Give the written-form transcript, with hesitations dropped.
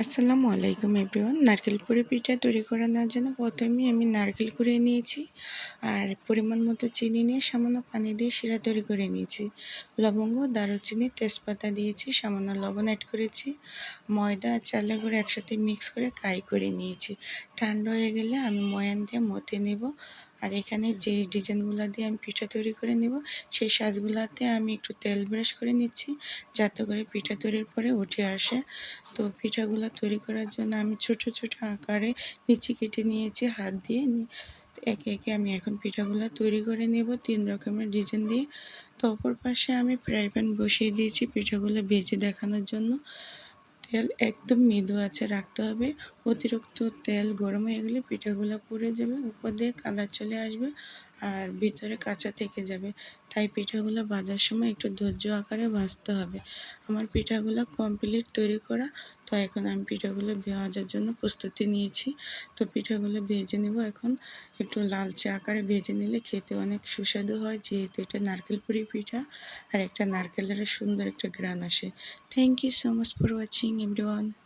আসসালামু আলাইকুম এভরিওয়ান। নারকেল পুরি পিঠা তৈরি করে নেওয়ার জন্য প্রথমেই আমি নারকেল কুড়িয়ে নিয়েছি আর পরিমাণ মতো চিনি নিয়ে সামান্য পানি দিয়ে শিরা তৈরি করে নিয়েছি। লবঙ্গ, দারুচিনি, তেজপাতা দিয়েছি, সামান্য লবণ অ্যাড করেছি। ময়দা আর চালের গুঁড়ো একসাথে মিক্স করে কাই করে নিয়েছি। ঠান্ডা হয়ে গেলে আমি ময়ান দিয়ে মথে নেব। আর এখানে যে ডিজাইনগুলো দিয়ে আমি পিঠা তৈরি করে নেব সেই সাজগুলোতে আমি একটু তেল ব্রাশ করে নিচ্ছি যাতে করে পিঠা তৈরির পরে উঠে আসে। তো পিঠাগুলো তৈরি করার জন্য আমি ছোট ছোট আকারে লিচি কেটে নিয়েছি হাত দিয়ে। একে একে আমি এখন পিঠাগুলো তৈরি করে নেব 3 রকমের ডিজাইন দিয়ে। তো অপর পাশে আমি ফ্রাই প্যান বসিয়ে দিয়েছি পিঠাগুলো ভেজে দেখানোর জন্য। তেল একদম মৃদু আঁচে রাখতে হবে। অতিরিক্ত তেল গরম হয়ে গেলে পিঠাগুলো পুড়ে যাবে, উপর দিয়ে কালার চলে আসবে আর ভিতরে কাঁচা থেকে যাবে। তাই পিঠাগুলো ভাজার সময় একটু ধৈর্য আকারে ভাজতে হবে। আমার পিঠাগুলো কমপ্লিট তৈরি করা। তো এখন আমি পিঠাগুলো ভাজার জন্য প্রস্তুতি নিয়েছি। তো পিঠাগুলো ভেজে নেব এখন। একটু লালচে আকারে ভেজে নিলে খেতে অনেক সুস্বাদু হয়, যেহেতু এটা নারকেল পুরি পিঠা আর একটা নারকেলের সুন্দর একটা ঘ্রাণ আসে। Thank you so much for watching everyone.